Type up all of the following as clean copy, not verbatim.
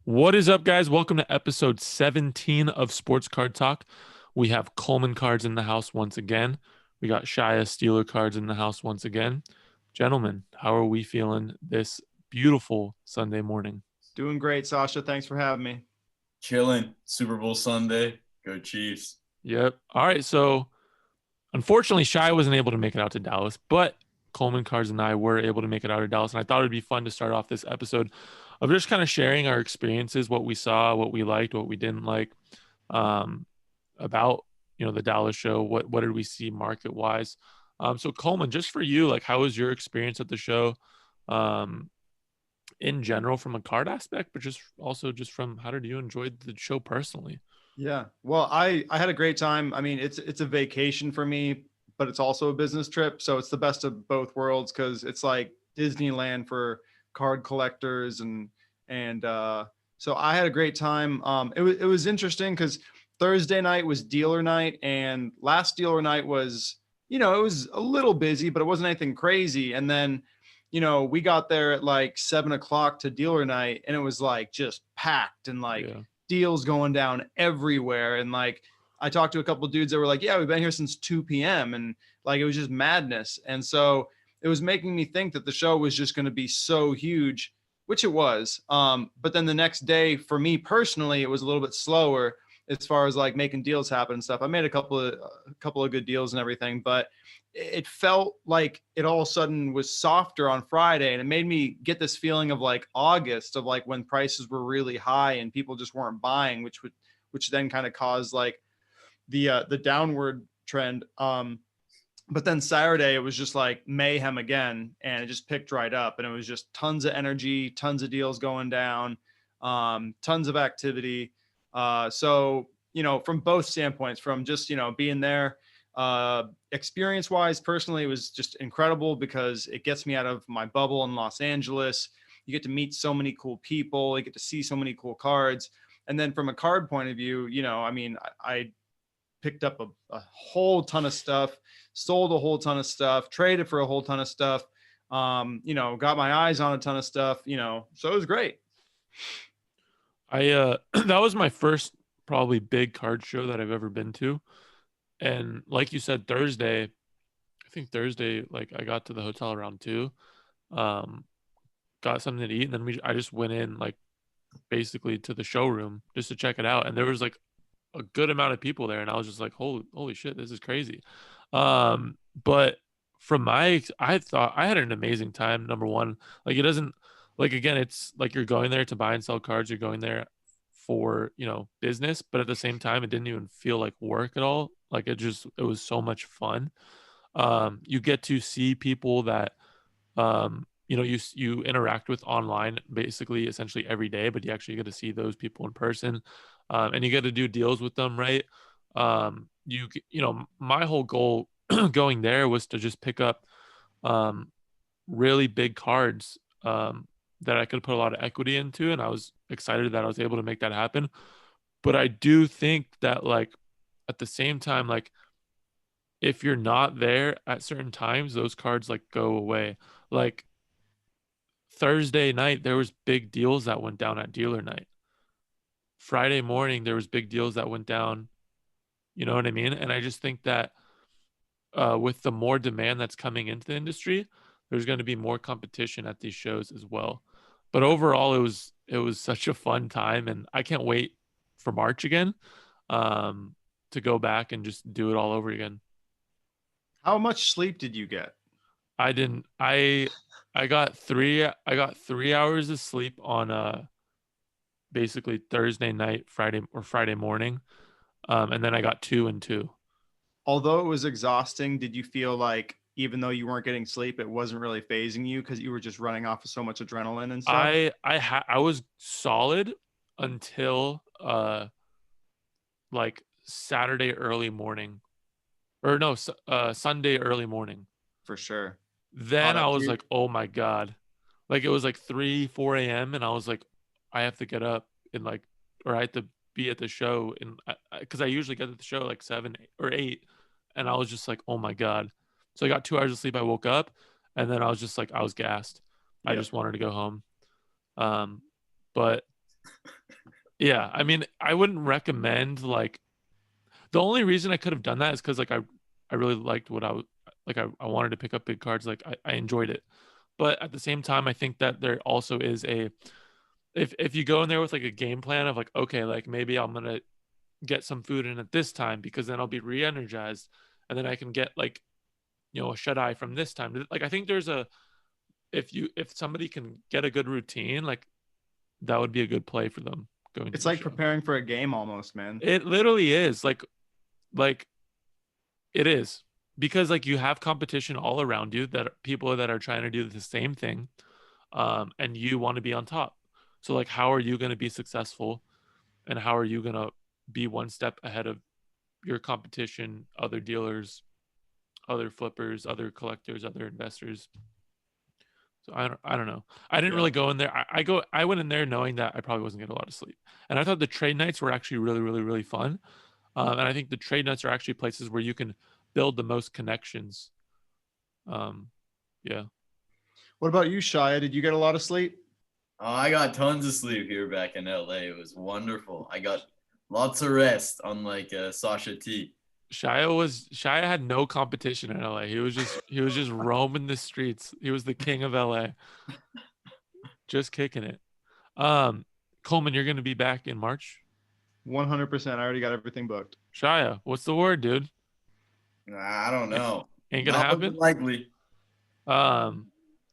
What is up, guys? Welcome to episode 17 of Sports Card Talk. We have Coleman cards in the house once again. We got Shaya Steeler cards in the house once again. Gentlemen, how are we feeling this beautiful Sunday morning? Doing great, Sasha. Thanks for having me. Chilling. Super Bowl Sunday. Go Chiefs. Yep. All right. So, unfortunately, Shaya wasn't able to make it out to Dallas, but Coleman cards and I were able to make it out to Dallas. And I thought it'd be fun to start off this episode of just kind of sharing our experiences, what we saw, what we liked, what we didn't like. Um, about the Dallas show. What did we see market wise? So Coleman, just for you, like how was your experience at the show, um, in general from a card aspect, but just also just from how did you enjoy the show personally? Yeah. Well, I had a great time. I mean, it's a vacation for me, but it's also a business trip, so it's the best of both worlds because it's like Disneyland for card collectors and so I had a great time. It was interesting because Thursday night was dealer night, and last dealer night was it was a little busy, but it wasn't anything crazy. And then we got there at like 7 o'clock to dealer night, and it was like just packed and like Yeah. deals going down everywhere. And like I talked to a couple of dudes that were like, yeah, we've been here since 2 p.m. And like it was just madness. And so it was making me think that the show was just going to be so huge, which it was. But then the next day, for me personally, it was a little bit slower as far as like making deals happen and stuff. I made a couple of good deals and everything, but it felt like it all of a sudden was softer on Friday, and it made me get this feeling of like August, of like when prices were really high and people just weren't buying, which then kind of caused like the downward trend. But then Saturday it was just like mayhem again, and it just picked right up, and it was just tons of energy, tons of deals going down, tons of activity. So from both standpoints, from just being there, experience wise, personally, it was just incredible because it gets me out of my bubble in Los Angeles. You get to meet so many cool people, you get to see so many cool cards. And then from a card point of view, I mean, I picked up a whole ton of stuff, sold a whole ton of stuff, traded for a whole ton of stuff, got my eyes on a ton of stuff, so it was great. I that was my first probably big card show that I've ever been to. And like you said, Thursday, I think Thursday, like I got to the hotel around 2. Um, got something to eat, and then I just went in like basically to the showroom just to check it out, and there was like a good amount of people there, and I was just like, holy shit, this is crazy. But from I thought I had an amazing time. Number one, like it doesn't, like again, it's like you're going there to buy and sell cards, you're going there for business, but at the same time it didn't even feel like work at all. Like it was so much fun. You get to see people that you interact with online basically essentially every day, but you actually get to see those people in person, and you get to do deals with them, right? My whole goal going there was to just pick up um, really big cards that I could put a lot of equity into, and I was excited that I was able to make that happen. But I do think that like at the same time, like if you're not there at certain times, those cards like go away. Like Thursday night, there was big deals that went down at dealer night. Friday morning, there was big deals that went down. You know what I mean? And I just think that with the more demand that's coming into the industry, there's going to be more competition at these shows as well. But overall, it was such a fun time, and I can't wait for March again, to go back and just do it all over again. How much sleep did you get? I didn't. I got 3 hours of sleep on basically Thursday night, Friday morning, and then I got 2 and 2. Although it was exhausting, did you feel like even though you weren't getting sleep, it wasn't really phasing you because you were just running off of so much adrenaline and stuff? I was solid until like Saturday early morning, or no, Sunday early morning. For sure. Oh, Then I that was dude. like, oh my God. Like it was like 3, 4 a.m. and I was like, I have to get up and like, or I had to be at the show. And because I usually get at the show like 7 or 8. And I was just like, oh my God. So I got 2 hours of sleep. I woke up and then I was just like, I was gassed. I Yep. just wanted to go home. Um, but Yeah, I mean, I wouldn't recommend like the only reason I could have done that is because like I really liked what I was like I wanted to pick up big cards. Like I enjoyed it. But at the same time, I think that there also is a if you go in there with like a game plan of like, okay, like maybe I'm gonna get some food in at this time because then I'll be re-energized and then I can get like, a shut eye from this time. Like I think there's a if somebody can get a good routine, like that would be a good play for them going to It's the like show. preparing for a game almost, man. It literally is like it is because like you have competition all around you that people that are trying to do the same thing, and you want to be on top. So like, how are you going to be successful, and how are you going to be one step ahead of your competition, other dealers, other flippers, other collectors, other investors? So I don't know. I didn't Yeah. really go in there. I went in there knowing that I probably wasn't getting a lot of sleep, and I thought the trade nights were actually really really really fun. And I think the trade nights are actually places where you can build the most connections. Um, yeah. What about you, Shia? Did you get a lot of sleep? Oh, I got tons of sleep here back in LA. It was wonderful. I got lots of rest, unlike SashaT. Shaya had no competition in LA. He was just roaming the streets. He was the king of LA, just kicking it. Um, Coleman, you're gonna be back in March. 100%. I already got everything booked. Shaya, what's the word, dude? I don't Ain't, know. ain't gonna Not happen. looking likely. Um,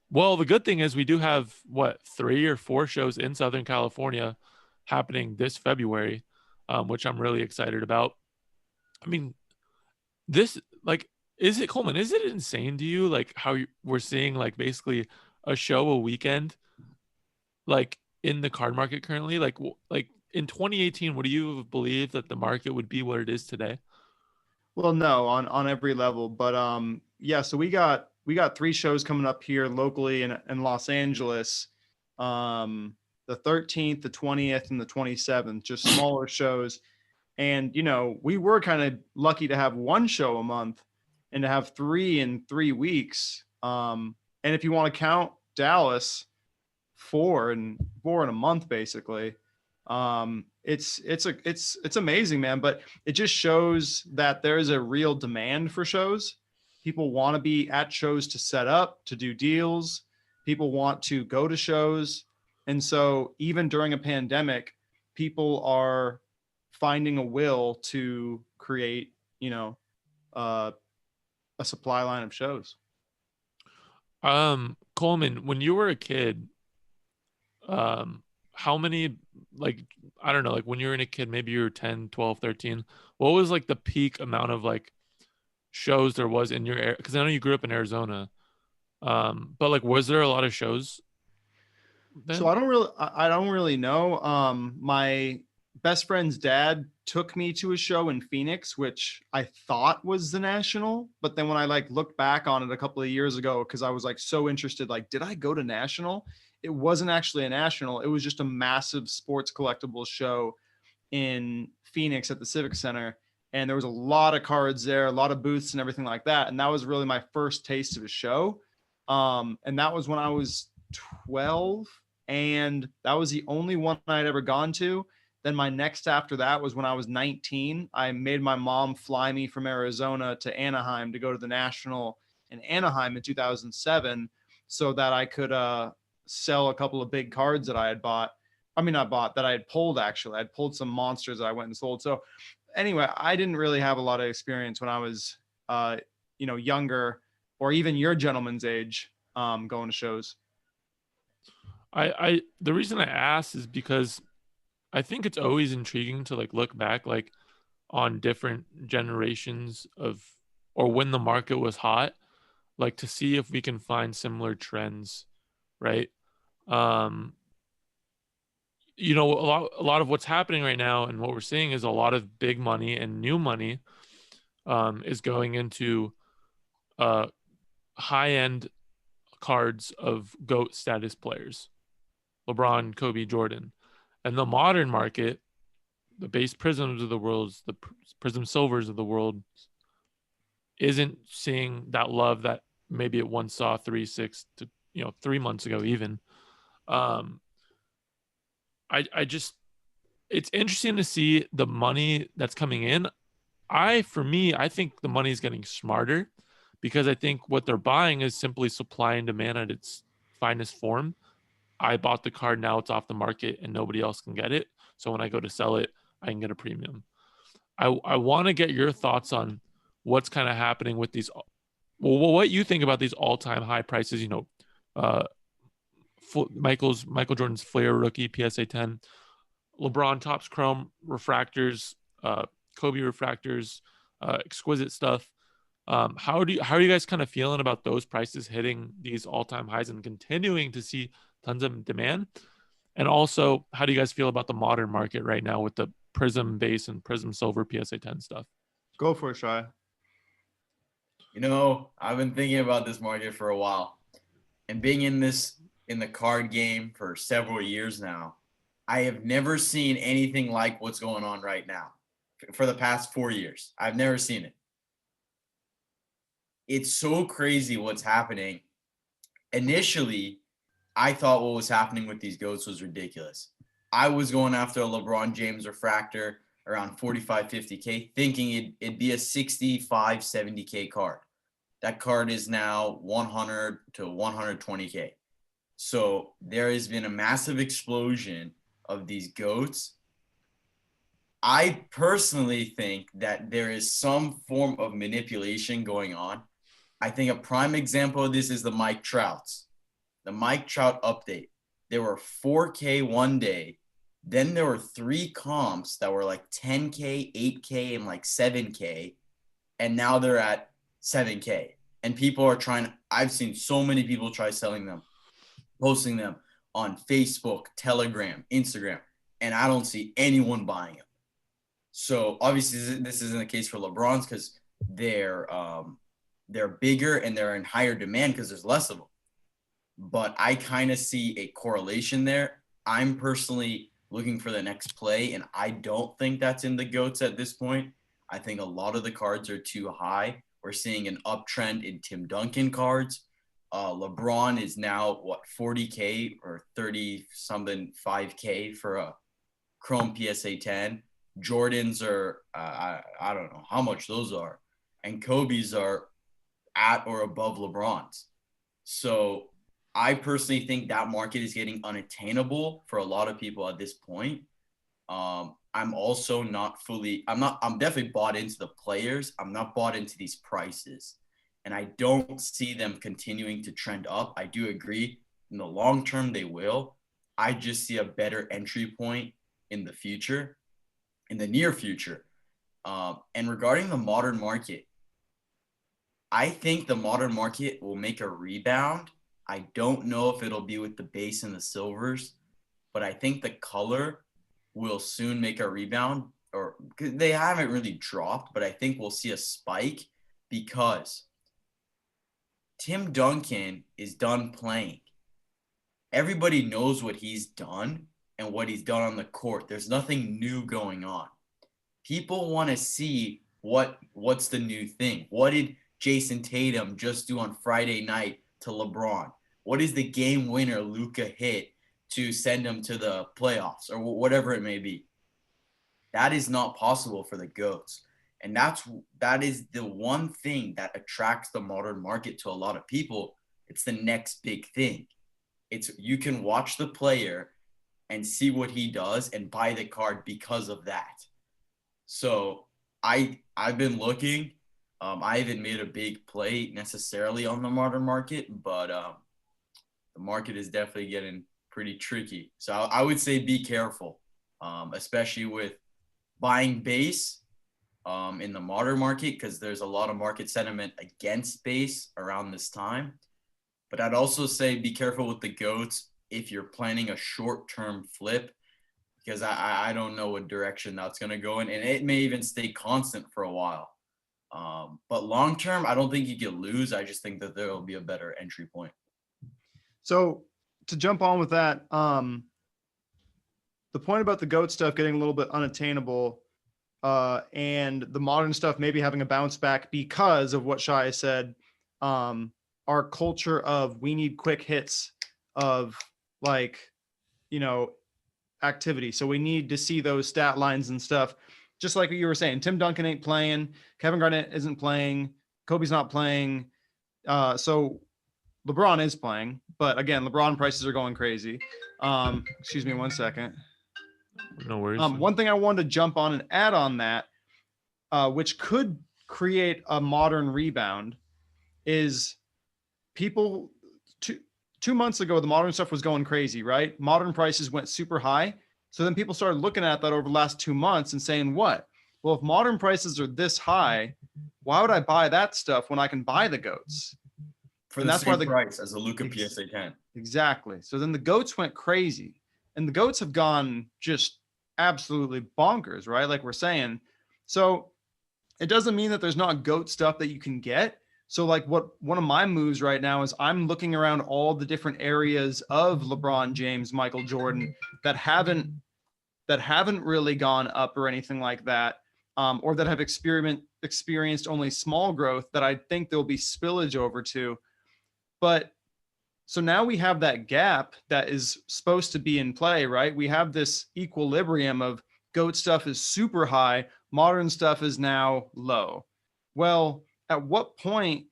well, the good thing is we do have what 3 or 4 shows in Southern California happening this February, which I'm really excited about. I mean, this like is it Coleman? Is it insane to you like how we're seeing like basically a show a weekend like in the card market currently? Like in 2018, would you have believed that the market would be what it is today? Well, no, on every level, but yeah, so we got 3 shows coming up here locally in Los Angeles. The 13th, the 20th, and the 27th, just smaller shows. And we were kind of lucky to have 1 show a month and to have 3 in 3 weeks. And if you want to count Dallas, 4 in a month basically. It's amazing, man. But it just shows that there is a real demand for shows. People want to be at shows to set up, to do deals. People want to go to shows. And so even during a pandemic, people are finding a will to create, uh, a supply line of shows. Coleman, when you were a kid, um how many like I don't know, like when you were in a kid, maybe you were 10, 12, 13, what was like the peak amount of like shows there was in your area? Because I know you grew up in Arizona, but like was there a lot of shows So then? I don't really know. My best friend's dad took me to a show in Phoenix, which I thought was the National, but then when I like looked back on it a couple of years ago, because I was like so interested, like, did I go to National? It wasn't actually a National. It was just a massive sports collectibles show in Phoenix at the Civic Center. And there was a lot of cards there, a lot of booths and everything like that. And that was really my first taste of a show. And that was when I was 12. And that was the only one I'd ever gone to. Then my next after that was when I was 19. I made my mom fly me from Arizona to Anaheim to go to the National in Anaheim in 2007 so that I could sell a couple of big cards that I had bought. I mean, not bought, that I had pulled actually. I'd pulled some monsters that I went and sold. So anyway, I didn't really have a lot of experience when I was, younger or even your gentleman's age, going to shows. I the reason I asked is because I think it's always intriguing to like look back like on different generations of or when the market was hot, like to see if we can find similar trends, right? um a lot of what's happening right now and what we're seeing is a lot of big money and new money is going into uh high end cards of GOAT status players, LeBron, Kobe, Jordan. And the modern market, the base prisms of the world, the prism silvers of the world, isn't seeing that love that maybe it once saw 3 6 to 3 months ago even. um I just it's interesting to see the money that's coming in. For me, I think the money is getting smarter because I think what they're buying is simply supply and demand at its finest form. I bought the card, now it's off the market and nobody else can get it. So when I go to sell it, I can get a premium. I want to get your thoughts on what's kind of happening with these. Well, what you think about these all-time high prices? Uh, Michael Jordan's Flair rookie PSA 10, LeBron Topps Chrome refractors, Kobe refractors, exquisite stuff. How are you guys kind of feeling about those prices hitting these all-time highs and continuing to see tons of demand? And also, how do you guys feel about the modern market right now with the Prism base and Prism Silver PSA 10 stuff? Go for it, Shaya. I've been thinking about this market for a while, and being in the card game for several years now, I have never seen anything like what's going on right now. For the past 4 years, I've never seen it. It's so crazy what's happening. Initially, I thought what was happening with these goats was ridiculous. I was going after a LeBron James refractor around 45, 50K, thinking it'd be a 65, 70K card. That card is now 100 to 120K. So there has been a massive explosion of these goats. I personally think that there is some form of manipulation going on. I think a prime example of this is the Mike Trouts. The Mike Trout update. There were 4K one day. Then there were 3 comps that were like 10K, 8K, and like 7K. And now they're at 7K. And people are I've seen so many people try selling them, posting them on Facebook, Telegram, Instagram, and I don't see anyone buying them. So obviously this isn't the case for LeBron's because they're bigger and they're in higher demand because there's less of them. But I kind of see a correlation there. I'm personally looking for the next play, and I don't think that's in the GOATs at this point. I think a lot of the cards are too high. We're seeing an uptrend in Tim Duncan cards. LeBron is now, 40K or 30-something 5K for a Chrome PSA 10. Jordans are, I don't know how much those are. And Kobe's are at or above LeBron's. So I personally think that market is getting unattainable for a lot of people at this point. I'm also I'm definitely bought into the players. I'm not bought into these prices. And I don't see them continuing to trend up. I do agree in the long term they will. I just see a better entry point in the future, in the near future. And regarding the modern market, I think the modern market will make a rebound. I don't know if it'll be with the base and the silvers, but I think the color will soon make a rebound, or they haven't really dropped, but I think we'll see a spike because Tim Duncan is done playing. Everybody knows what he's done and what he's done on the court. There's nothing new going on. People want to see what's the new thing. What did Jason Tatum just do on Friday night to LeBron? What is the game winner Luka hit to send him to the playoffs or whatever it may be? That is not possible for the GOATs. And that is the one thing that attracts the modern market to a lot of people. It's the next big thing. You can watch the player and see what he does and buy the card because of that. So I've been looking. I haven't made a big play necessarily on the modern market, but the market is definitely getting pretty tricky. So I would say be careful, especially with buying base in the modern market, because there's a lot of market sentiment against base around this time. But I'd also say be careful with the GOATs if you're planning a short-term flip, because I don't know what direction that's going to go in, and it may even stay constant for a while. But long-term, I don't think you can lose. I just think that there will be a better entry point. So to jump on with that, the point about the GOAT stuff getting a little bit unattainable, and the modern stuff maybe having a bounce back because of what Shaya said, our culture of we need quick hits of like, activity. So we need to see those stat lines and stuff. Just like you were saying, Tim Duncan ain't playing, Kevin Garnett isn't playing, Kobe's not playing. So LeBron is playing, but again, LeBron prices are going crazy. Excuse me 1 second. No worries. One thing I wanted to jump on and add on that, which could create a modern rebound, is people 2 months ago, the modern stuff was going crazy, right? Modern prices went super high. So then people started looking at that over the last 2 months and saying, what? Well, if modern prices are this high, why would I buy that stuff when I can buy the GOATs? For the same price as a Luka PSA 10. Exactly. So then the GOATs went crazy. And the GOATs have gone just absolutely bonkers, right? Like we're saying. So it doesn't mean that there's not GOAT stuff that you can get. So like one of my moves right now is I'm looking around all the different areas of LeBron James, Michael Jordan that haven't really gone up or anything like that, or that have experienced only small growth that I think there'll be spillage over to. But so now we have that gap that is supposed to be in play, right? We have this equilibrium of GOAT stuff is super high, modern stuff is now low. Well, at what point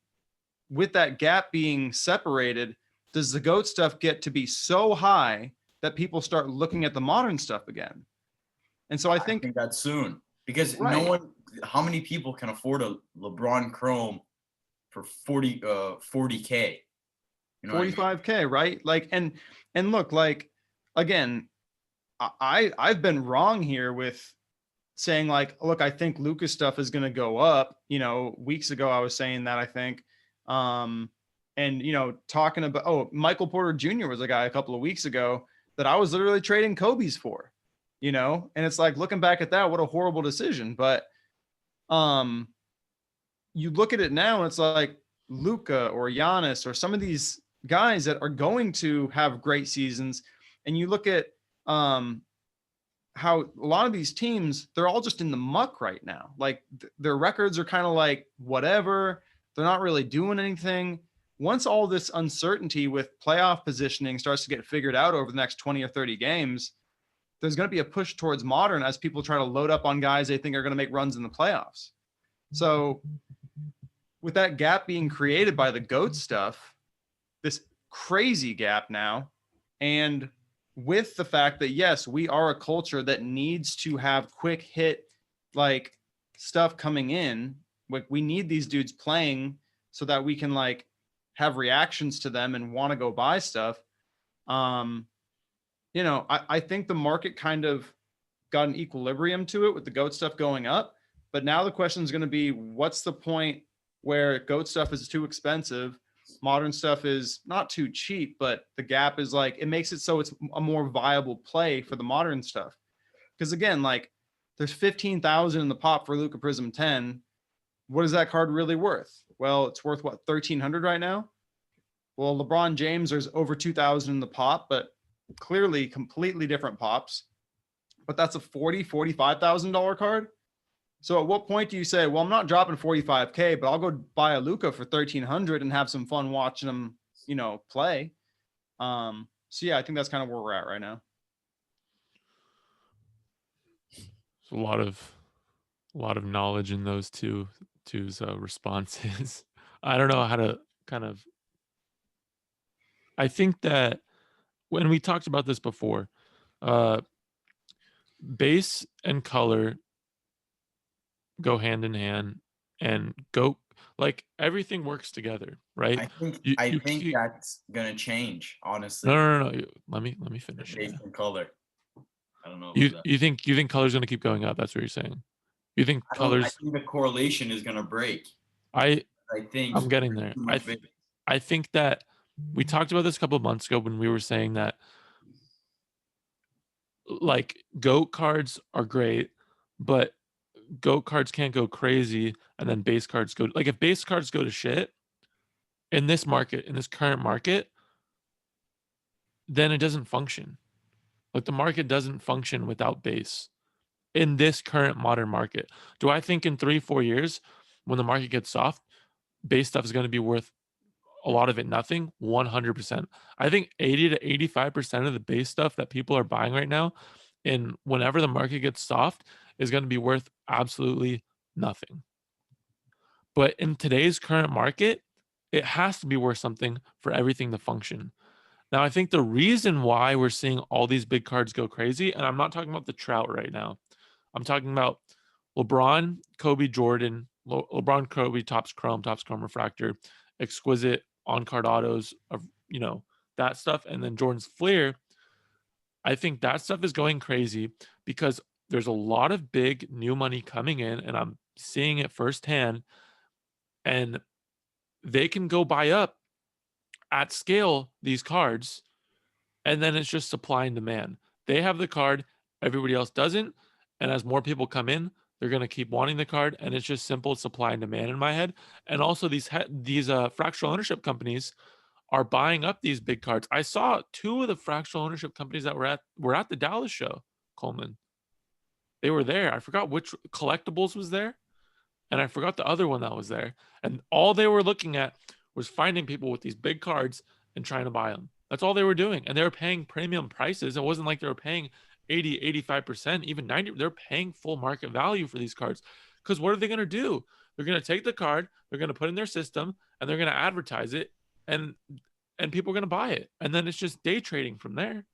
with that gap being separated, does the GOAT stuff get to be so high that people start looking at the modern stuff again? And so I think that's soon, because right. No one, how many people can afford a LeBron Chrome for 40K? You know 45K, I mean? Right? Like, and look, like, again, I've been wrong here with saying like, look, I think Luka's stuff is going to go up. Weeks ago I was saying that I think, and talking about, Michael Porter Jr. was a guy a couple of weeks ago that I was literally trading Kobe's for, and it's like looking back at that, what a horrible decision. But you look at it now and it's like Luka or Giannis or some of these guys that are going to have great seasons, and you look at how a lot of these teams, they're all just in the muck right now. Like their records are kind of like whatever. They're not really doing anything. Once all this uncertainty with playoff positioning starts to get figured out over the next 20 or 30 games, there's going to be a push towards modern as people try to load up on guys they think are going to make runs in the playoffs. So with that gap being created by the GOAT stuff, this crazy gap now, and with the fact that, yes, we are a culture that needs to have quick hit, like stuff coming in. Like we need these dudes playing so that we can like have reactions to them and want to go buy stuff. I think the market kind of got an equilibrium to it with the GOAT stuff going up. But now the question is going to be, what's the point where GOAT stuff is too expensive? Modern stuff is not too cheap, but the gap is like, it makes it so it's a more viable play for the modern stuff. Because again, like there's 15,000 in the pop for Luka Prism 10. What is that card really worth? Well, it's worth what, 1,300 right now? Well, LeBron James, there's over 2,000 in the pop, but clearly completely different pops. But that's a $45,000 card. So at what point do you say, well, I'm not dropping 45K, but I'll go buy a Luka for 1,300 and have some fun watching him, play. So yeah, I think that's kind of where we're at right now. It's a lot of knowledge in those two's responses. I don't know how to kind of. I think that when we talked about this before, base and color go hand in hand, and like everything works together, right? I think that's gonna change, honestly. No. Let me finish. Base and color. I don't know. You think color's gonna keep going up? That's what you're saying. You think colors? I think the correlation is gonna break. I think I'm getting there. I think that we talked about this a couple of months ago when we were saying that like GOAT cards are great, but GOAT cards can't go crazy, and then base cards go, like if base cards go to shit in this current market, then it doesn't function. Like the market doesn't function without base in this current modern market. Do I think in 3-4 years when the market gets soft, base stuff is going to be worth a lot of it nothing? 100%. I think 80 to 85% of the base stuff that people are buying right now in whenever the market gets soft is going to be worth absolutely nothing. But in today's current market, it has to be worth something for everything to function. Now, I think the reason why we're seeing all these big cards go crazy, and I'm not talking about the Trout right now. I'm talking about LeBron, Kobe, Jordan, LeBron, Kobe, Topps Chrome Refractor, exquisite on-card autos of, that stuff. And then Jordan's Fleer. I think that stuff is going crazy because there's a lot of big new money coming in, and I'm seeing it firsthand. And they can go buy up at scale these cards, and then it's just supply and demand. They have the card, everybody else doesn't, and as more people come in, they're going to keep wanting the card, and it's just simple supply and demand in my head. And also these fractional ownership companies are buying up these big cards. I saw 2 of the fractional ownership companies that were at the Dallas show, Coleman. They were there. I forgot which Collectibles was there, and I forgot the other one that was there. And all they were looking at was finding people with these big cards and trying to buy them. That's all they were doing. And they were paying premium prices. It wasn't like they were paying 80, 85%, even 90. They're paying full market value for these cards. Because what are they going to do? They're going to take the card, they're going to put it in their system, and they're going to advertise it, and people are going to buy it. And then it's just day trading from there.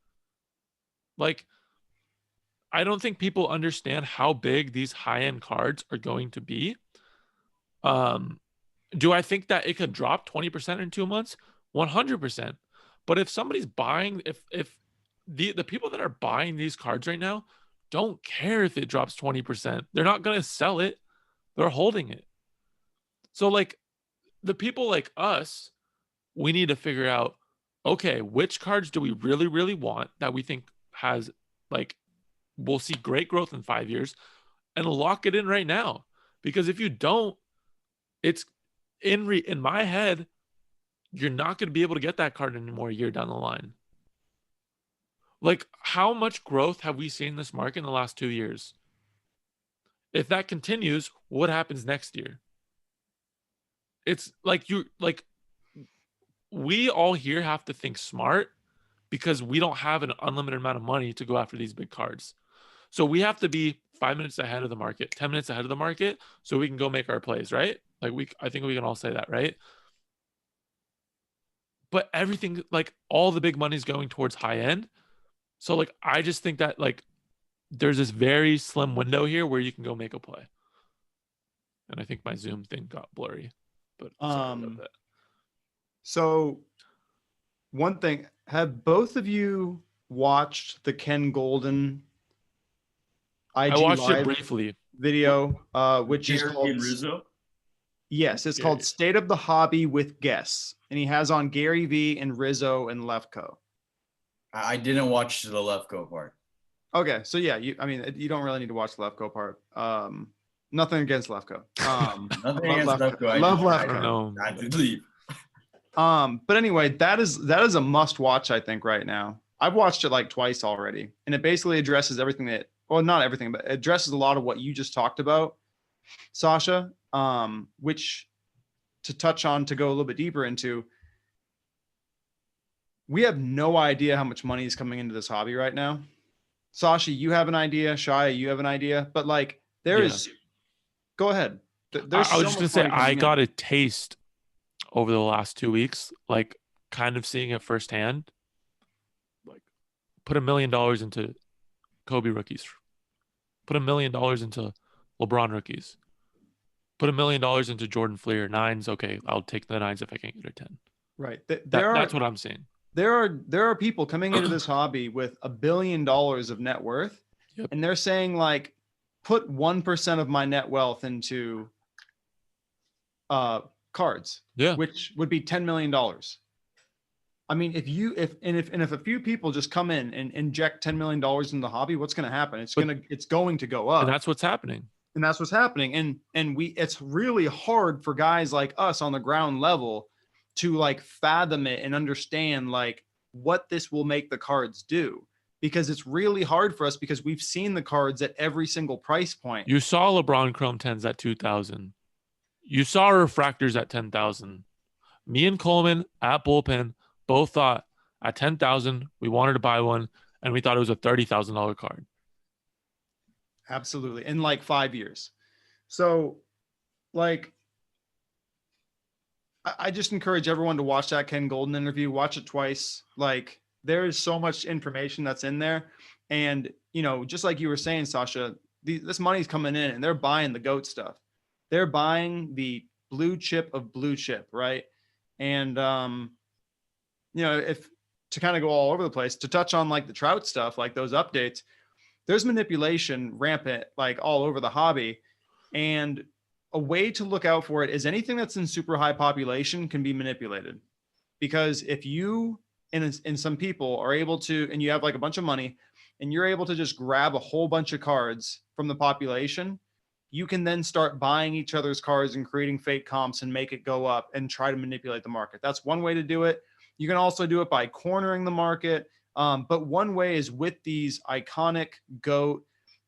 Like, I don't think people understand how big these high-end cards are going to be. Do I think that it could drop 20% in 2 months? 100%. But if somebody's buying, if the people that are buying these cards right now don't care if it drops 20%, they're not going to sell it. They're holding it. So like the people like us, we need to figure out, okay, which cards do we really, really want that we think has like, we'll see great growth in 5 years, and lock it in right now. Because if you don't, it's in my head, you're not going to be able to get that card anymore a year down the line. Like, how much growth have we seen in this market in the last 2 years? If that continues, what happens next year? It's like we all here have to think smart because we don't have an unlimited amount of money to go after these big cards. So we have to be 5 minutes ahead of the market, 10 minutes ahead of the market, so we can go make our plays, right? Like I think we can all say that, right? But everything, like all the big money is going towards high end. So like, I just think that like there's this very slim window here where you can go make a play. And I think my Zoom thing got blurry, but sorry about that. So one thing, have both of you watched the Ken Golden IG I watched Live it briefly. video, which is Gary called and Rizzo? Yes, it's Gary. called State of the Hobby with Guests, and he has on Gary V and Rizzo and Lefko. I didn't watch the Lefko part. Okay, so yeah, you don't really need to watch the Lefko part. Nothing against Lefko. Nothing against Lefko. Love I Lefko. don't know. I did leave. But anyway, that is a must watch, I think, right now. I've watched it like twice already, and it basically addresses everything that, well, not everything, but it addresses a lot of what you just talked about, Sasha. Which, to touch on, to go a little bit deeper into, we have no idea how much money is coming into this hobby right now. Sasha, you have an idea. Shaya, you have an idea. But like, there is. Go ahead. There's I was just gonna say, I got in. a taste over the last 2 weeks, like kind of seeing it firsthand. Like, put $1 million into Kobe rookies. Put $1 million into LeBron rookies. Put $1 million into Jordan Fleer. 9s, okay. I'll take the 9s if I can't get a 10. Right. That's what I'm saying. There are people coming into this hobby with $1 billion of net worth, yep. And they're saying like, put 1% of my net wealth into cards, yeah, which would be $10 million. I mean, if a few people just come in and inject $10 million in the hobby, what's going to happen? It's going to go up. And that's what's happening. And it's really hard for guys like us on the ground level to like fathom it and understand like what this will make the cards do, because it's really hard for us because we've seen the cards at every single price point. You saw LeBron Chrome 10s at 2,000. You saw refractors at 10,000. Me and Coleman at Bullpen both thought at 10,000 we wanted to buy one, and we thought it was a $30,000 card. Absolutely. In like 5 years. So like, I just encourage everyone to watch that Ken Golden interview, watch it twice. Like there is so much information that's in there. And, you know, just like you were saying, Sasha, this money's coming in and they're buying the GOAT stuff. They're buying the blue chip of blue chip, right? And, you know, if to kind of go all over the place, to touch on like the Trout stuff, like those updates, there's manipulation rampant, like all over the hobby. And a way to look out for it is anything that's in super high population can be manipulated. Because if you and some people are able to, and you have like a bunch of money and you're able to just grab a whole bunch of cards from the population, you can then start buying each other's cards and creating fake comps and make it go up and try to manipulate the market. That's one way to do it. You can also do it by cornering the market. But one way is with these iconic GOAT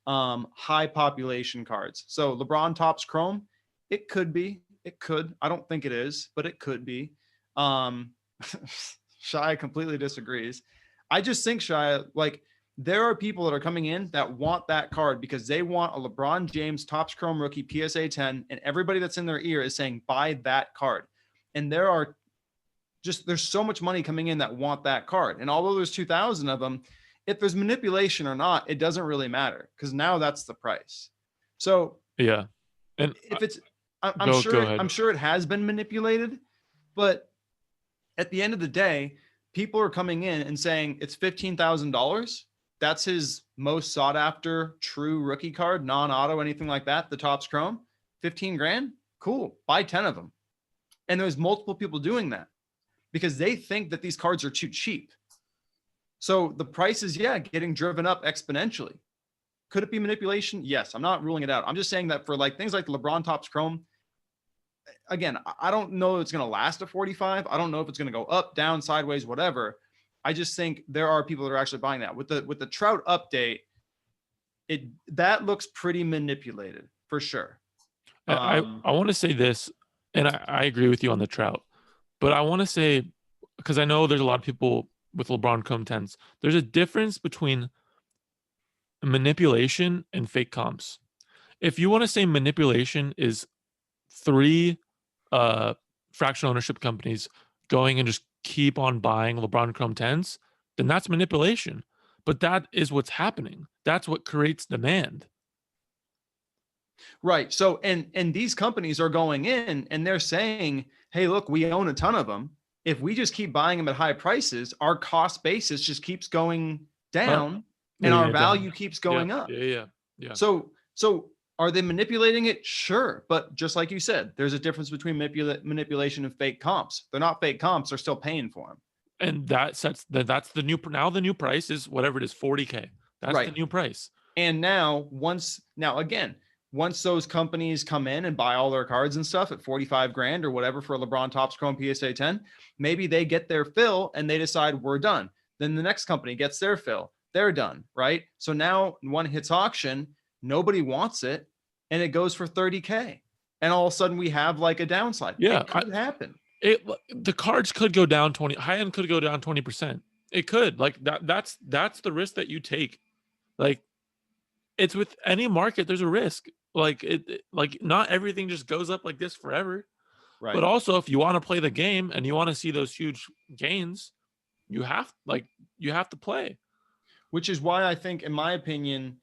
high population cards. So LeBron Topps Chrome, it could be, it could. I don't think it is, but it could be. Shaya completely disagrees. I just think Shaya, like there are people that are coming in that want that card because they want a LeBron James Topps Chrome rookie PSA 10, and everybody that's in their ear is saying buy that card. And there's so much money coming in that want that card. And although there's 2,000 of them, if there's manipulation or not, it doesn't really matter because now that's the price. So Yeah. And if it's, go ahead. I'm sure it has been manipulated, but at the end of the day, people are coming in and saying it's $15,000. That's his most sought after true rookie card, non-auto, anything like that. The Topps Chrome, 15 grand. Cool. Buy 10 of them. And there's multiple people doing that because they think that these cards are too cheap. So the price is, getting driven up exponentially. Could it be manipulation? Yes. I'm not ruling it out. I'm just saying that for like things like the LeBron Topps Chrome, again, I don't know if it's going to last to 45. I don't know if it's going to go up, down, sideways, whatever. I just think there are people that are actually buying that. With the Trout update, that looks pretty manipulated for sure. I want to say this, and I agree with you on the Trout, but I want to say, because I know there's a lot of people with LeBron Chrome 10s, there's a difference between manipulation and fake comps. If you want to say manipulation is 3 fractional ownership companies going and just keep on buying LeBron Chrome 10s, then that's manipulation. But that is what's happening. That's what creates demand. Right. So, and these companies are going in and they're saying, hey, look, we own a ton of them. If we just keep buying them at high prices, our cost basis just keeps going down and our value keeps going up. Yeah. So are they manipulating it? Sure. But just like you said, there's a difference between manipulation and fake comps. They're not fake comps. They're still paying for them. And that's the new, now the new price is whatever it is, 40K. That's right. The new price. And once those companies come in and buy all their cards and stuff at 45 grand or whatever for a LeBron Topps Chrome PSA 10, maybe they get their fill and they decide we're done. Then the next company gets their fill. They're done. Right. So now one hits auction, nobody wants it, and it goes for 30K. And all of a sudden we have like a downside. Yeah. It could happen. The cards could go down 20, high end could go down 20%. It could. Like that's the risk that you take. Like it's with any market, there's a risk. Like like not everything just goes up like this forever. Right. But also if you want to play the game and you want to see those huge gains, you have to play. Which is why I think, in my opinion,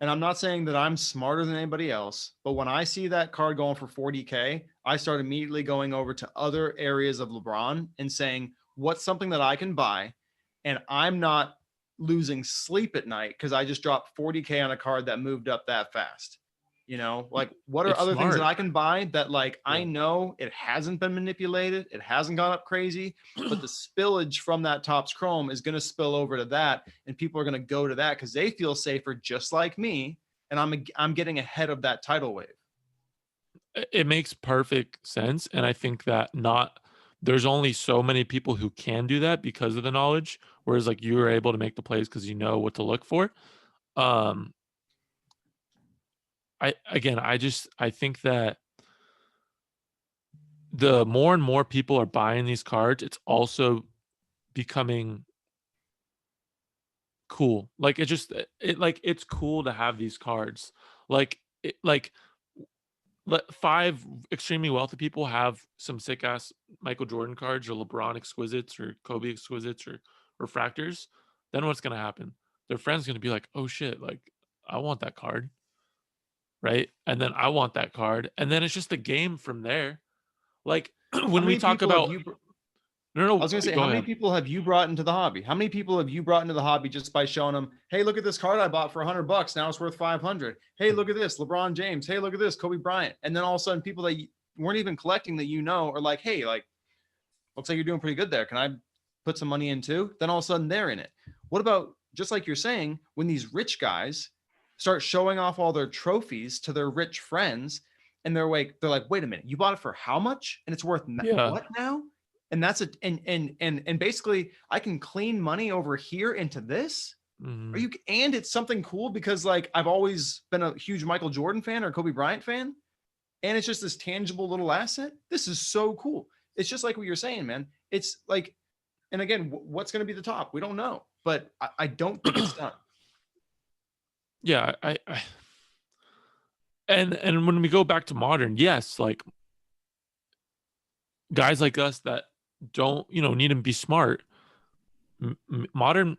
and I'm not saying that I'm smarter than anybody else, but when I see that card going for 40K, I start immediately going over to other areas of LeBron and saying, what's something that I can buy? And I'm not losing sleep at night because I just dropped 40K on a card that moved up that fast. You know, like what are other things that I can buy that like, I know it hasn't been manipulated. It hasn't gone up crazy, but the spillage from that Topps Chrome is going to spill over to that. And people are going to go to that because they feel safer just like me. And I'm getting ahead of that tidal wave. It makes perfect sense. And I think that there's only so many people who can do that because of the knowledge. Whereas like you were able to make the plays because you know what to look for. I think that the more and more people are buying these cards, it's also becoming cool. Like it's cool to have these cards. Like like let 5 extremely wealthy people have some sick ass Michael Jordan cards or LeBron exquisites or Kobe exquisites or refractors. Then what's gonna happen? Their friend's gonna be like, "Oh shit, like I want that card." Right? And then I want that card. And then it's just a game from there. Like How when we many talk people have about you? no, I no, was gonna say, go how many ahead. people have you brought into the hobby? How many people have you brought into the hobby just by showing them, hey, look at this card I bought for $100. Now it's worth 500. Hey, look at this, LeBron James. Hey, look at this, Kobe Bryant. And then all of a sudden, people that weren't even collecting that are like, hey, like, looks like you're doing pretty good there. Can I put some money in too? Then all of a sudden, they're in it. What about just like you're saying, when these rich guys start showing off all their trophies to their rich friends, and they're like, wait a minute, you bought it for how much? And it's worth Yeah. what now? And that's it. And basically, I can clean money over here into this. Are Mhm. you? And it's something cool because like I've always been a huge Michael Jordan fan or Kobe Bryant fan, and it's just this tangible little asset. This is so cool. It's just like what you're saying, man. It's like, and again, what's going to be the top? We don't know, but I don't think it's done. Yeah, and when we go back to modern, yes, like guys like us that don't, need to be smart. Modern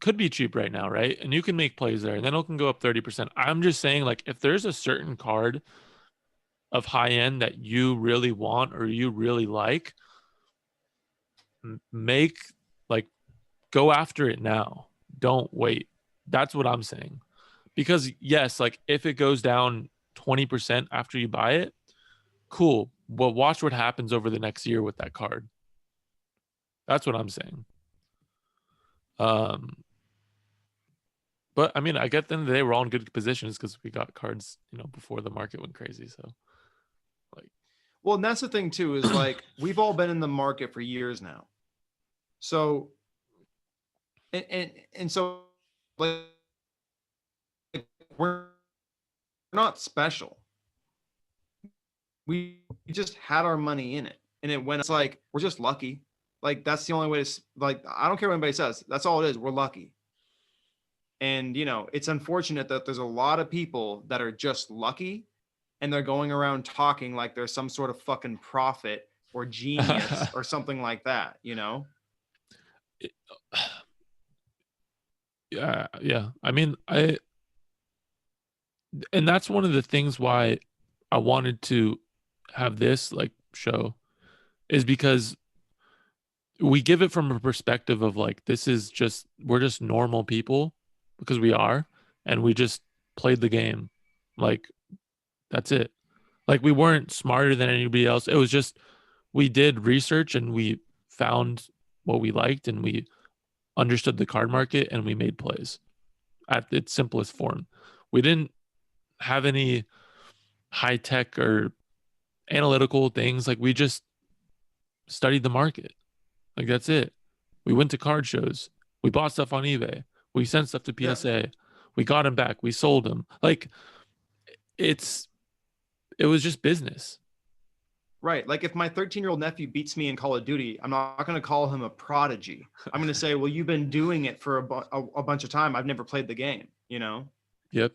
could be cheap right now, right? And you can make plays there, and then it can go up 30%. I'm just saying, like, if there's a certain card of high end that you really want or you really like, make like go after it now. Don't wait. That's what I'm saying. Because yes, like if it goes down 20% after you buy it, cool. But watch what happens over the next year with that card. That's what I'm saying. Um, but I mean, I get them. They were all in good positions because we got cards, before the market went crazy. So, like, Well, and that's the thing too, is like we've all been in the market for years now. So and so like we're not special. We just had our money in it. And it went, it's like we're just lucky. Like that's the only way to like I don't care what anybody says. That's all it is. We're lucky. And it's unfortunate that there's a lot of people that are just lucky and they're going around talking like there's some sort of fucking prophet or genius or something like that. yeah, yeah. I mean, and that's one of the things why I wanted to have this like show is because we give it from a perspective of like we're just normal people because we are, and we just played the game. Like that's it. Like we weren't smarter than anybody else. It was just we did research and we found what we liked and we understood the card market and we made plays at its simplest form. We didn't have any high tech or analytical things. Like we just studied the market. Like that's it. We went to card shows. We bought stuff on eBay. We sent stuff to Yeah. PSA. We got them back. We sold them. Like it's it was just business. Right. Like if my 13-year-old nephew beats me in Call of Duty, I'm not going to call him a prodigy. I'm going to say, well, you've been doing it for a bunch of time. I've never played the game. Yep.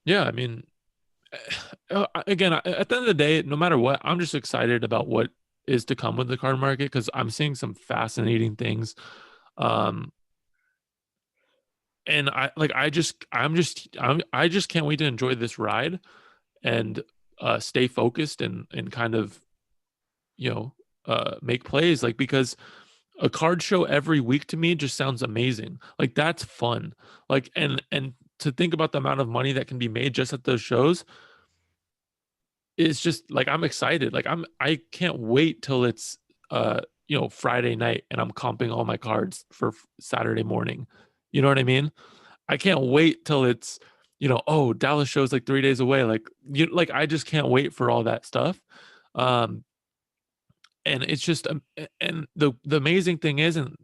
Yeah. I mean, again, at the end of the day, no matter what, I'm just excited about what is to come with the card market because I'm seeing some fascinating things. Um, and I just can't wait to enjoy this ride and stay focused and kind of make plays like because a card show every week to me just sounds amazing. Like that's fun. Like and to think about the amount of money that can be made just at those shows is just like I'm excited. Like I can't wait till it's Friday night and I'm comping all my cards for Saturday morning. You know what I mean? I can't wait till it's oh, Dallas show's like 3 days away. Like I just can't wait for all that stuff. Um and it's just and the amazing thing is and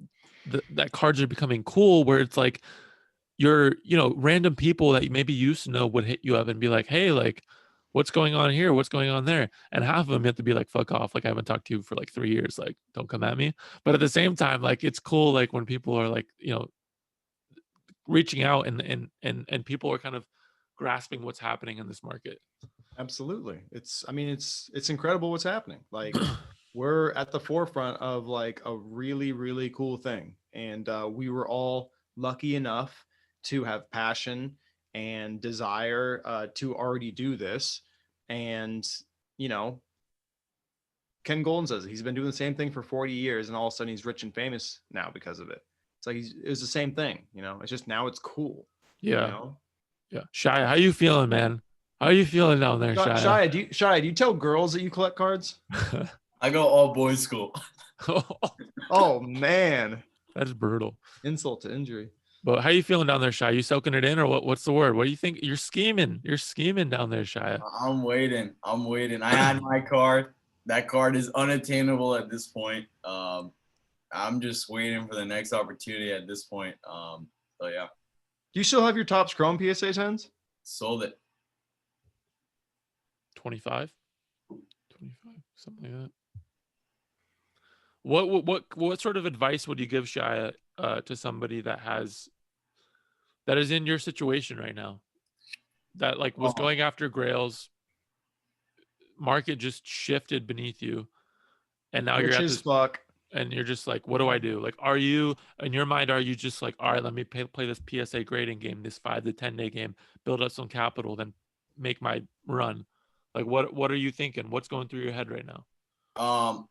that cards are becoming cool where it's like you're random people that you maybe used to know would hit you up and be like, hey, like what's going on here, what's going on there, and half of them you have to be like, fuck off, like I haven't talked to you for like 3 years, like don't come at me. But at the same time, like it's cool like when people are like reaching out and people are kind of grasping what's happening in this market. Absolutely. It's incredible what's happening. Like we're at the forefront of like a really, really cool thing. And we were all lucky enough to have passion and desire to already do this. And, you know, Ken Golden says he's been doing the same thing for 40 years and all of a sudden he's rich and famous now because of it. It's like it was the same thing, you know. It's just now it's cool. Yeah. You know? Yeah. Shaya, how you feeling, man? How are you feeling down there, Shaya? Shaya, do you tell girls that you collect cards? I go all boys school. Oh man. That's brutal. Insult to injury. But how you feeling down there, Shaya? You soaking it in, or what's the word? What do you think? You're scheming. You're scheming down there, Shaya. I'm waiting. I had my card. That card is unattainable at this point. I'm just waiting for the next opportunity at this point. So yeah. Do you still have your Topps Chrome PSA 10s? Sold it. 25, something like that. What sort of advice would you give, Shaya, to somebody that is in your situation right now, that like was going after grails, market just shifted beneath you, and now you're at this fuck, and you're just like, what do I do? Like, are you in your mind, are you just like, all right, let me play this PSA grading game, this 5 to 10 day game, build up some capital, then make my run? Like, what are you thinking? What's going through your head right now? I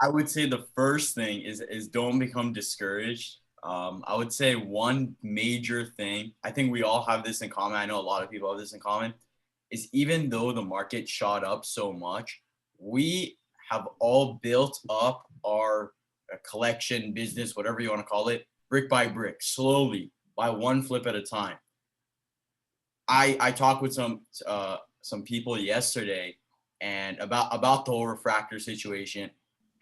would say the first thing is don't become discouraged. I would say one major thing, I think we all have this in common, I know a lot of people have this in common, is even though the market shot up so much, we have all built up our collection, business, whatever you want to call it, brick by brick, slowly, by one flip at a time. I talked with some people yesterday and about the whole refractor situation.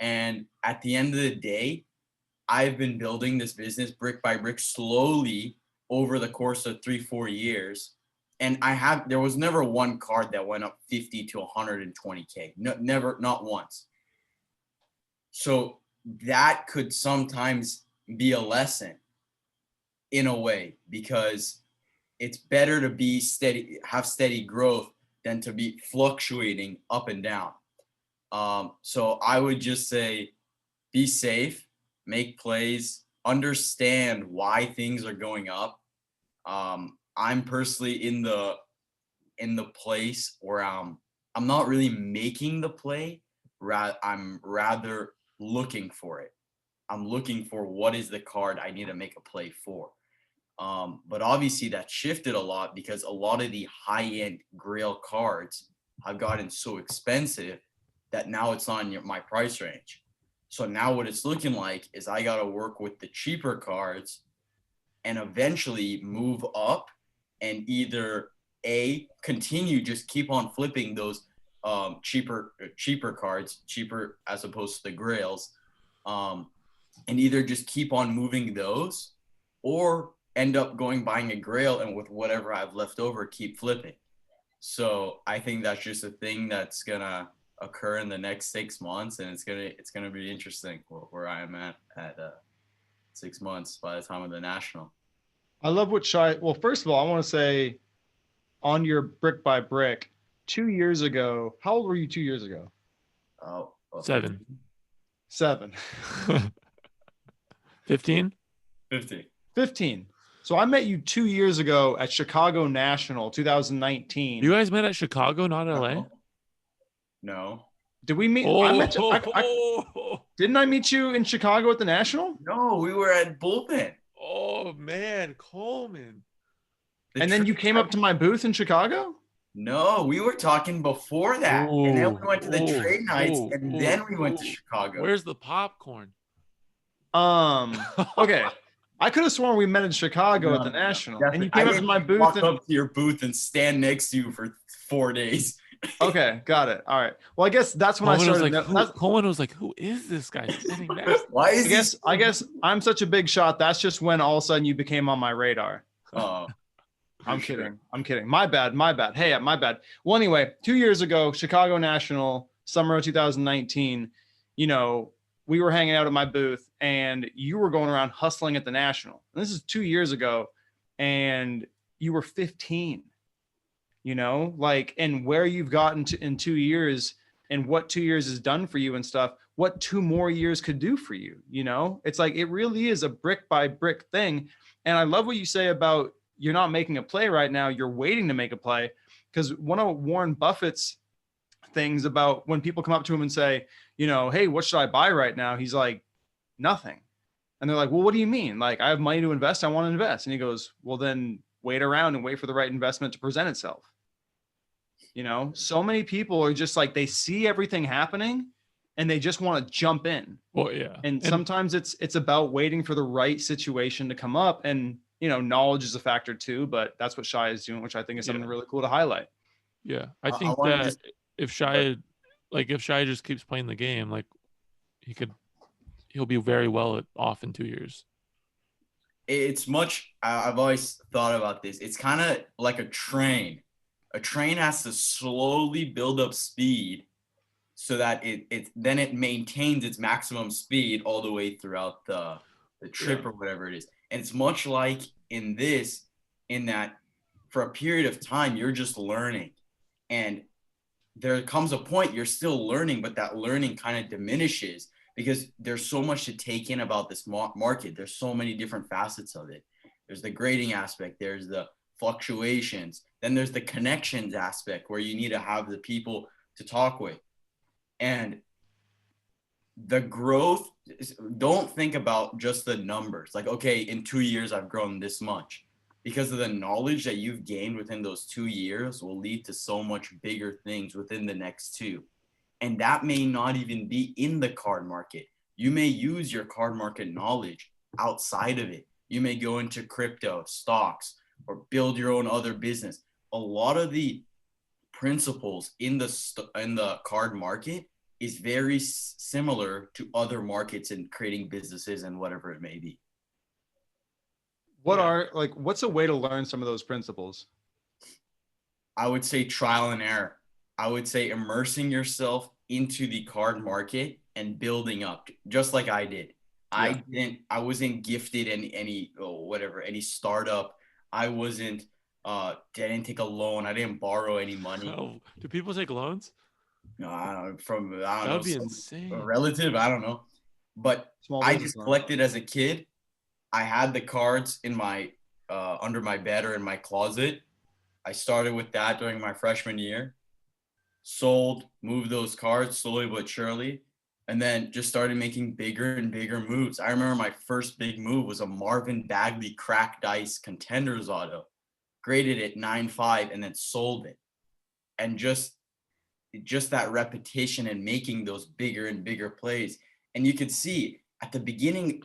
And at the end of the day, I've been building this business brick by brick slowly over the course of 3-4 years. And there was never one card that went up 50 to 120K. No, never, not once. So that could sometimes be a lesson in a way, because it's better to be steady, have steady growth than to be fluctuating up and down. So I would just say, be safe, make plays, understand why things are going up. I'm personally in the place where I'm not really making the play. I'm rather looking for it. I'm looking for what is the card I need to make a play for. But obviously that shifted a lot because a lot of the high-end grail cards have gotten so expensive that now it's not in my price range. So now what it's looking like is I got to work with the cheaper cards and eventually move up and either continue, just keep on flipping those cheaper cards, cheaper as opposed to the grails, and either just keep on moving those or end up buying a grail and with whatever I've left over, keep flipping. So I think that's just a thing that's gonna occur in the next 6 months, and it's gonna be interesting where I am at 6 months by the time of the national. I love what Shai. Well, first of all, I want to say, on your brick by brick, 2 years ago, how old were you 2 years ago? Oh, 7. 7. 15. 15. So I met you 2 years ago at Chicago National 2019. You guys met at Chicago, not LA? No. Did we meet? Didn't I meet you in Chicago at the National? No, we were at Bullpen. Oh man, Coleman. And then you came up to my booth in Chicago? No, we were talking before that. And then we went to the trade nights and then we went to Chicago. Where's the popcorn? Okay. I could have sworn we met in Chicago at the National. And you came up to my booth. Walk up to your booth and stand next to you for 4 days. Okay, got it. All right. Well, I guess that's when Coleman I started. Coleman was like, "Who is this guy sitting next?" Why is I guess I'm such a big shot. That's just when all of a sudden you became on my radar. Oh, I'm kidding. I'm kidding. My bad. Hey, my bad. Well, anyway, 2 years ago, Chicago National, summer of 2019. You know, we were hanging out at my booth and you were going around hustling at the National. And this is 2 years ago, and you were 15, you know, like, and where you've gotten to in 2 years and what 2 years has done for you and stuff, what 2 more years could do for you, you know? It's like, it really is a brick by brick thing. And I love what you say about you're not making a play right now, you're waiting to make a play. Because one of Warren Buffett's things about when people come up to him and say, you know, hey, what should I buy right now? He's like, nothing. And they're like, well, what do you mean? Like, I have money to invest. I want to invest. And he goes, well, then wait around and wait for the right investment to present itself. You know, so many people are just like, they see everything happening and they just want to jump in. Well, yeah. And sometimes it's about waiting for the right situation to come up. And, you know, knowledge is a factor too, but that's what Shaya is doing, which I think is something really cool to highlight. Yeah. I think that if Shaya just keeps playing the game, like he'll be very well off in 2 years. It's much, I've always thought about this. It's kind of like a train. A train has to slowly build up speed so that it maintains its maximum speed all the way throughout the trip or whatever it is. And it's much like in that for a period of time, you're just learning. And there comes a point you're still learning, but that learning kind of diminishes because there's so much to take in about this market. There's so many different facets of it. There's the grading aspect. There's the fluctuations. Then there's the connections aspect where you need to have the people to talk with. And the growth, don't think about just the numbers. Like, okay, in 2 years, I've grown this much. Because of the knowledge that you've gained within those 2 years will lead to so much bigger things within the next 2. And that may not even be in the card market. You may use your card market knowledge outside of it. You may go into crypto, stocks, or build your own other business. A lot of the principles in the card market is very similar to other markets in creating businesses and whatever it may be. What's a way to learn some of those principles? I would say trial and error. I would say immersing yourself into the card market and building up, just like I did. Yeah. I wasn't gifted in any startup. I didn't take a loan. I didn't borrow any money. Oh, do people take loans? No, I don't know. That would be insane. A relative, I don't know. But I just collected as a kid. I had the cards in my under my bed or in my closet. I started with that during my freshman year. Sold, moved those cards slowly but surely, and then just started making bigger and bigger moves. I remember my first big move was a Marvin Bagley cracked dice contenders auto, graded it 9.5 and then sold it. And just that repetition and making those bigger and bigger plays. And you could see at the beginning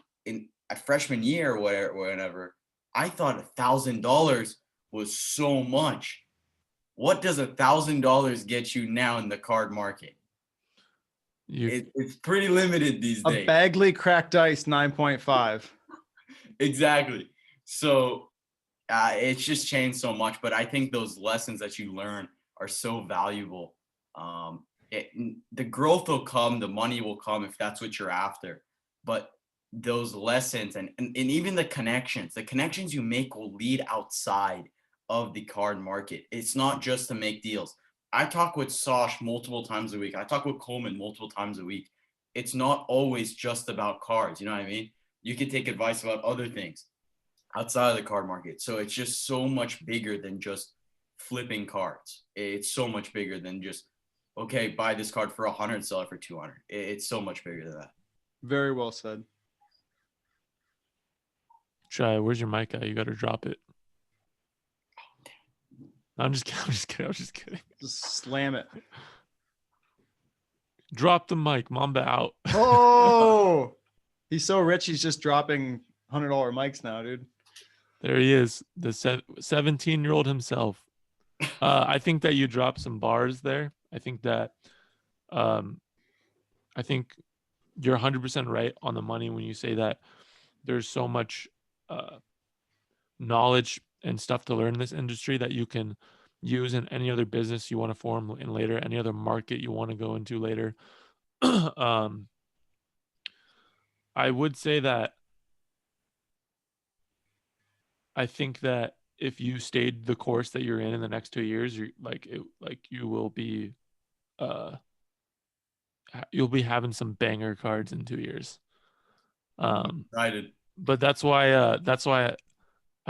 at freshman year or whatever, I thought $1,000 was so much. What does $1,000 get you now in the card market? It's pretty limited these days. A Bagley cracked dice 9.5. Exactly. So it's just changed so much. But I think those lessons that you learn are so valuable. The growth will come, the money will come if that's what you're after. But those lessons and even the connections you make will lead outside of the card market. It's not just to make deals. I talk with Sash multiple times a week. I talk with Coleman multiple times a week. It's not always just about cards. You know what I mean? You can take advice about other things outside of the card market. So it's just so much bigger than just flipping cards. It's so much bigger than just, okay, buy this card for 100, sell it for 200. It's so much bigger than that. Very well said. Shaya, where's your mic at? You got to drop it. I'm just kidding. Just slam it. Drop the mic. Mamba out. Oh, he's so rich. He's just dropping $100 mics now, dude. There he is. The 17-year-old himself. I think that you dropped some bars there. I think you're 100% right on the money when you say that there's so much knowledge and stuff to learn in this industry that you can use in any other business you want to form in later, any other market you want to go into later. I would say that I think that if you stayed the course that you're in the next 2 years, you're like you will be uh you'll be having some banger cards in 2 years. Um, Excited. but that's why I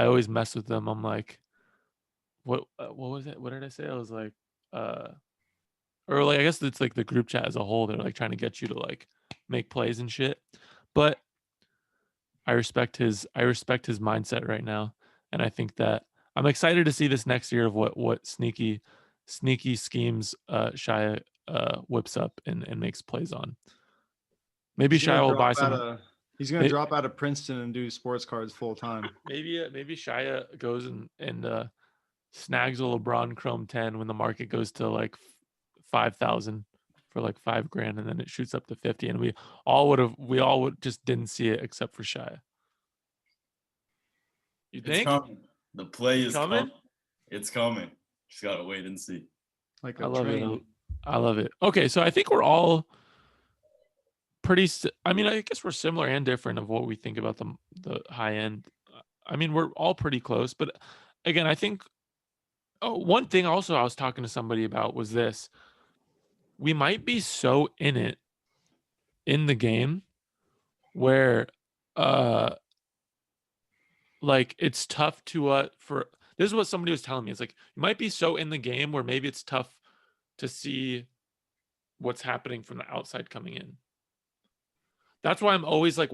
always mess with them. I'm like, what was it? What did I say? I was like, uh, or like I guess it's like the group chat as a whole. They're like trying to get you to like make plays and shit. But I respect his mindset right now, and I think that I'm excited to see this next year of what sneaky schemes Shaya whips up and makes plays on. Maybe He's gonna Shia will buy drop out some. of he's gonna drop out of Princeton and do sports cards full time. Maybe Shia goes and snags a LeBron Chrome 10 when the market goes to like 5,000 for like $5,000, and then it shoots up to 50, and we all would just didn't see it except for Shia. You It's think coming. The play it's is coming? coming. It's coming. Just gotta wait and see. Like I a love it. train. I love it. Okay, so I think we're all I mean, I guess we're similar and different of what we think about the high end. I mean, we're all pretty close, but again, I think one thing also I was talking to somebody about was this. We might be so in it in the game where uh like it's tough to for this is what somebody was telling me. It's like you might be so in the game where maybe it's tough to see what's happening from the outside coming in. That's why I always like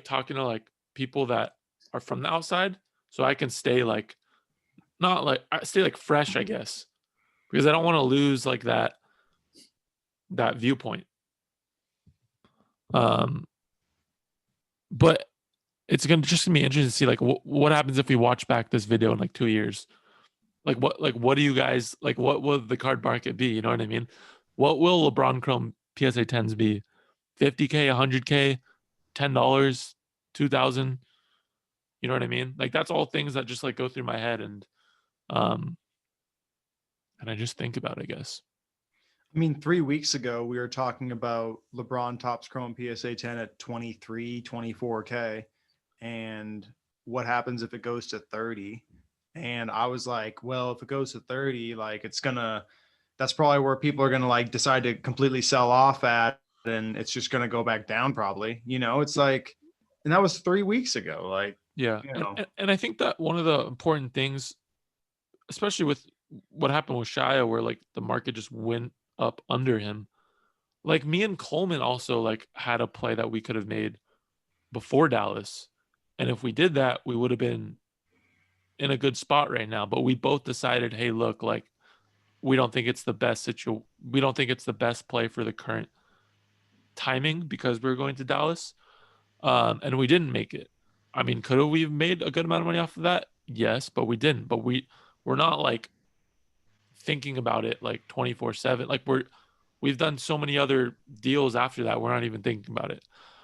talking to like people that are from the outside so I can stay like not like I stay like fresh, I guess, because I don't want to lose like that viewpoint. Um, but it's gonna be interesting to see like what happens if we watch back this video in like 2 years. What do you guys like? What will the card market be? You know what I mean? What will LeBron Chrome PSA 10s be? 50K, 100K, $10, 2,000. You know what I mean? Like that's all things that just like go through my head um and I just think about, I guess. I mean, 3 weeks ago, we were talking about LeBron Topps Chrome PSA 10 at 23, 24K. And what happens if it goes to 30? And I was like, well, if it goes to 30, like that's probably where people are gonna like decide to completely sell off at, and it's just gonna go back down probably. It's like, and that was 3 weeks ago. Like, Yeah. you And, know, and and I think that one of the important things, especially with what happened with Shia, where like the market just went up under him. Like me and Coleman also like had a play that we could have made before Dallas. And if we did that, we would have been in a good spot right now. But we both decided, hey, look, like we don't think it's the best we don't think it's the best play for the current timing because we were going to Dallas. And we didn't make it. I mean, could have we made a good amount of money off of that? Yes, but we didn't. But we're not like thinking about it like 24/7. Like we've done so many other deals after that. We're not even thinking about it.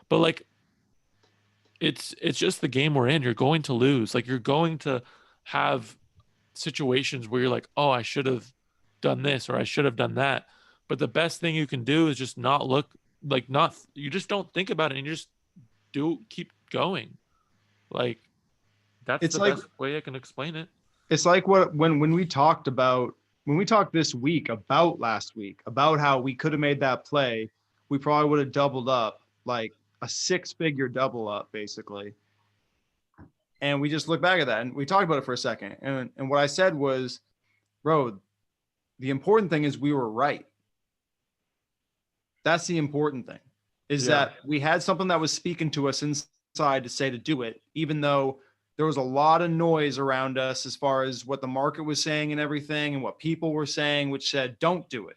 But like it's just the game we're in. You're going to lose. Like you're going to have situations where you're like, "Oh, I should have done this or I should have done that." But the best thing you can do is just not look like not you just don't think about it and you just keep going. Like that's it's the like best way I can explain it. it's like what when we talked this week about last week about how we could have made that play, we probably would have doubled up, like a six-figure double up basically. And we just look back at that and we talked about it for a second. And what I said was, bro, the important thing is we were right. That's the important thing, is Yeah. that we had something that was speaking to us inside to say to do it, even though there was a lot of noise around us as far as what the market was saying and everything and what people were saying, which said, don't do it.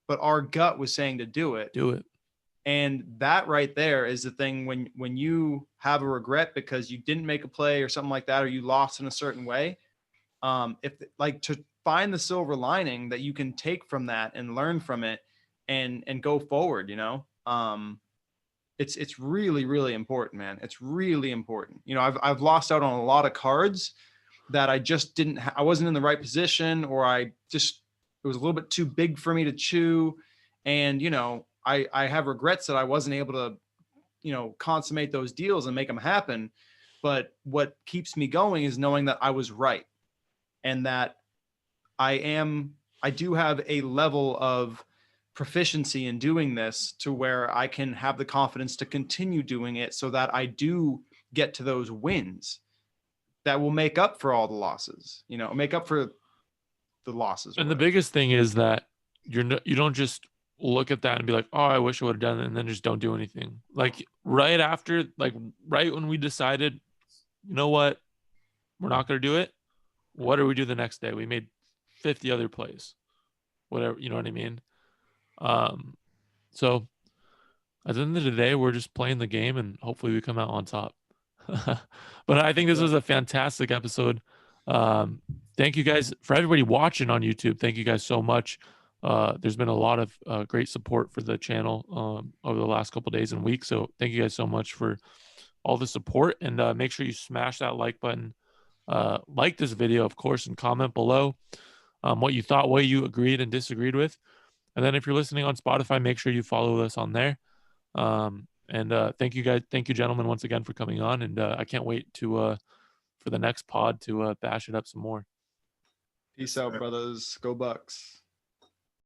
But our gut was saying to do it. Do it. And that right there is the thing when you have a regret because you didn't make a play or something like that, or you lost in a certain way. If like to find the silver lining that you can take from that and learn from it and go forward, it's really, really important, man. It's really important. I've lost out on a lot of cards that I just I wasn't in the right position, or it was a little bit too big for me to chew. And, I have regrets that I wasn't able to consummate those deals and make them happen. But what keeps me going is knowing that I was right, and that I do have a level of proficiency in doing this to where I can have the confidence to continue doing it, so that I do get to those wins that will make up for all the losses, make up for the losses. And the biggest thing is that you don't just look at that and be like, oh, I wish I would have done it, and then just don't do anything. Like right after, like right when we decided, you know what, we're not going to do it. What do we do the next day? We made 50 other plays, whatever, you know what I mean? So at the end of the day, we're just playing the game and hopefully we come out on top. But I think this was a fantastic episode. Thank you guys for everybody watching on YouTube. Thank you guys so much. There's been a lot of great support for the channel over the last couple days and weeks. So thank you guys so much for all the support, and make sure you smash that like button. Like this video, of course, and comment below what you thought, what you agreed and disagreed with. And then if you're listening on Spotify, make sure you follow us on there. And thank you guys. Thank you, gentlemen, once again for coming on. And I can't wait to for the next pod to bash it up some more. Peace out, brothers. Go Bucks.